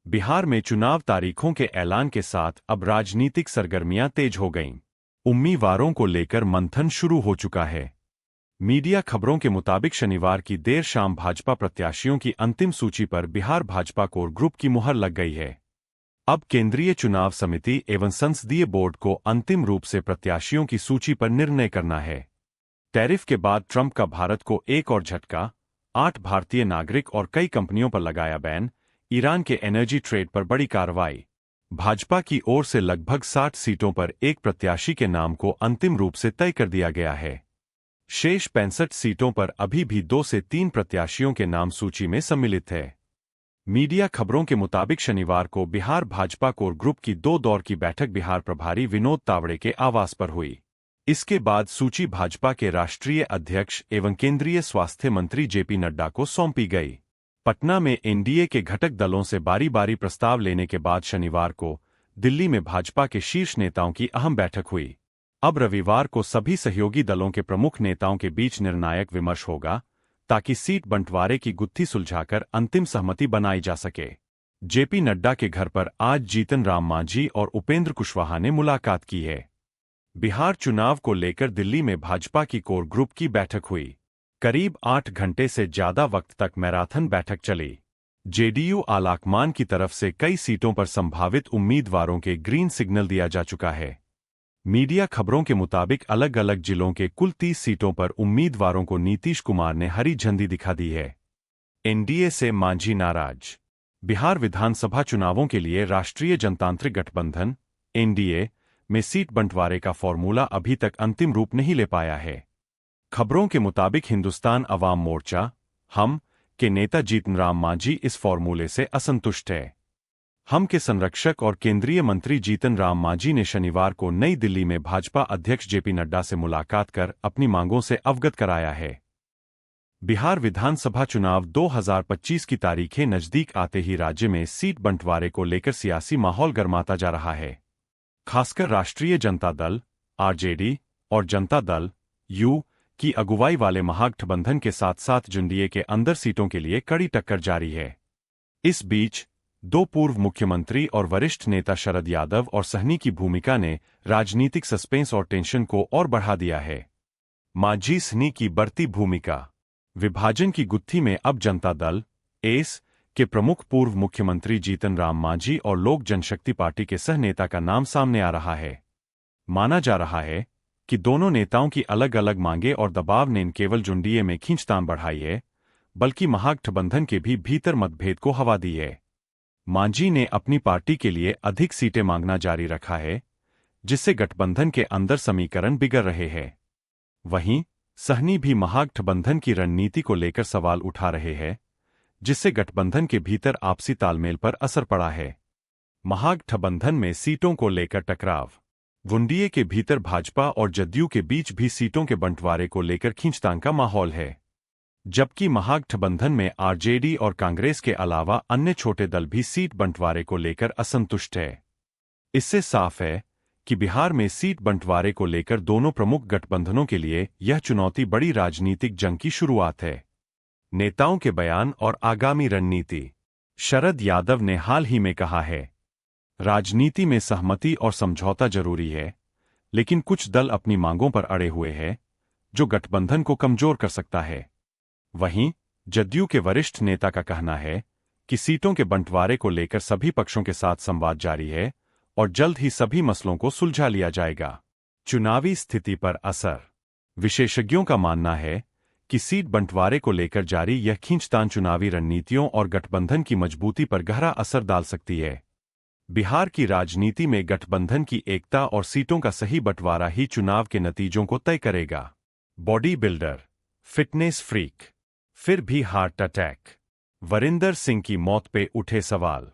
बिहार में चुनाव तारीखों के ऐलान के साथ अब राजनीतिक सरगर्मियां तेज हो गईं। उम्मीदवारों को लेकर मंथन शुरू हो चुका है। मीडिया खबरों के मुताबिक शनिवार की देर शाम भाजपा प्रत्याशियों की अंतिम सूची पर बिहार भाजपा कोर ग्रुप की मुहर लग गई है। अब केंद्रीय चुनाव समिति एवं संसदीय बोर्ड को अंतिम रूप से प्रत्याशियों की सूची पर निर्णय करना है। टैरिफ के बाद ट्रंप का भारत को एक और झटका, 8 भारतीय नागरिक और कई कंपनियों पर लगाया बैन, ईरान के एनर्जी ट्रेड पर बड़ी कार्रवाई। भाजपा की ओर से लगभग 60 सीटों पर एक प्रत्याशी के नाम को अंतिम रूप से तय कर दिया गया है। शेष 65 सीटों पर अभी भी 2 से 3 प्रत्याशियों के नाम सूची में सम्मिलित है। मीडिया खबरों के मुताबिक शनिवार को बिहार भाजपा कोर ग्रुप की 2 दौर की बैठक बिहार प्रभारी विनोद तावड़े के आवास पर हुई। इसके बाद सूची भाजपा के राष्ट्रीय अध्यक्ष एवं केंद्रीय स्वास्थ्य मंत्री जेपी नड्डा को सौंपी गई। पटना में एनडीए के घटक दलों से बारी बारी प्रस्ताव लेने के बाद शनिवार को दिल्ली में भाजपा के शीर्ष नेताओं की अहम बैठक हुई। अब रविवार को सभी सहयोगी दलों के प्रमुख नेताओं के बीच निर्णायक विमर्श होगा, ताकि सीट बंटवारे की गुत्थी सुलझाकर अंतिम सहमति बनाई जा सके। जेपी नड्डा के घर पर आज जीतन राम मांझी और उपेंद्र कुशवाहा ने मुलाकात की है। बिहार चुनाव को लेकर दिल्ली में भाजपा की कोर ग्रुप की बैठक हुई। करीब 8 घंटे से ज्यादा वक्त तक मैराथन बैठक चली। जेडीयू आलाकमान की तरफ से कई सीटों पर संभावित उम्मीदवारों के ग्रीन सिग्नल दिया जा चुका है। मीडिया खबरों के मुताबिक अलग अलग जिलों के कुल 30 सीटों पर उम्मीदवारों को नीतीश कुमार ने हरी झंडी दिखा दी है। एनडीए से मांझी नाराज। बिहार विधानसभा चुनावों के लिए राष्ट्रीय जनतांत्रिक गठबंधन एनडीए में सीट बंटवारे का फॉर्मूला अभी तक अंतिम रूप नहीं ले पाया है। खबरों के मुताबिक हिंदुस्तान अवाम मोर्चा हम के नेता जीतन राम मांझी इस फॉर्मूले से असंतुष्ट है। हम के संरक्षक और केंद्रीय मंत्री जीतन राम मांझी ने शनिवार को नई दिल्ली में भाजपा अध्यक्ष जेपी नड्डा से मुलाकात कर अपनी मांगों से अवगत कराया है। बिहार विधानसभा चुनाव 2025 की तारीखें नजदीक आते ही राज्य में सीट बंटवारे को लेकर सियासी माहौल गर्माता जा रहा है। खासकर राष्ट्रीय जनता दल आरजेडी और जनता दल यू की अगुवाई वाले महागठबंधन के साथ साथ एनडीए के अंदर सीटों के लिए कड़ी टक्कर जारी है। इस बीच 2 पूर्व मुख्यमंत्री और वरिष्ठ नेता शरद यादव और सहनी की भूमिका ने राजनीतिक सस्पेंस और टेंशन को और बढ़ा दिया है। मांझी सहनी की बढ़ती भूमिका। विभाजन की गुत्थी में अब जनता दल एस के प्रमुख पूर्व मुख्यमंत्री जीतन राम मांझी और लोक जनशक्ति पार्टी के सह नेता का नाम सामने आ रहा है। माना जा रहा है कि दोनों नेताओं की अलग अलग मांगे और दबाव ने न केवल एनडीए में खींचतान बढ़ाई है, बल्कि महागठबंधन के भी भीतर मतभेद को हवा दी है। मांझी ने अपनी पार्टी के लिए अधिक सीटें मांगना जारी रखा है, जिससे गठबंधन के अंदर समीकरण बिगड़ रहे हैं। वहीं सहनी भी महागठबंधन की रणनीति को लेकर सवाल उठा रहे हैं, जिससे गठबंधन के भीतर आपसी तालमेल पर असर पड़ा है। महागठबंधन में सीटों को लेकर टकराव। एनडीए के भीतर भाजपा और जदयू के बीच भी सीटों के बंटवारे को लेकर खींचतान का माहौल है, जबकि महागठबंधन में आरजेडी और कांग्रेस के अलावा अन्य छोटे दल भी सीट बंटवारे को लेकर असंतुष्ट है। इससे साफ है कि बिहार में सीट बंटवारे को लेकर दोनों प्रमुख गठबंधनों के लिए यह चुनौती बड़ी राजनीतिक जंग की शुरुआत है। नेताओं के बयान और आगामी रणनीति। शरद यादव ने हाल ही में कहा है, राजनीति में सहमति और समझौता जरूरी है, लेकिन कुछ दल अपनी मांगों पर अड़े हुए हैं, जो गठबंधन को कमजोर कर सकता है। वहीं जदयू के वरिष्ठ नेता का कहना है कि सीटों के बंटवारे को लेकर सभी पक्षों के साथ संवाद जारी है और जल्द ही सभी मसलों को सुलझा लिया जाएगा। चुनावी स्थिति पर असर। विशेषज्ञों का मानना है कि सीट बंटवारे को लेकर जारी यह खींचतान चुनावी रणनीतियों और गठबंधन की मजबूती पर गहरा असर डाल सकती है। बिहार की राजनीति में गठबंधन की एकता और सीटों का सही बंटवारा ही चुनाव के नतीजों को तय करेगा। बॉडी बिल्डर, फिटनेस फ्रीक, फिर भी हार्ट अटैक। वरिंदर सिंह की मौत पे उठे सवाल।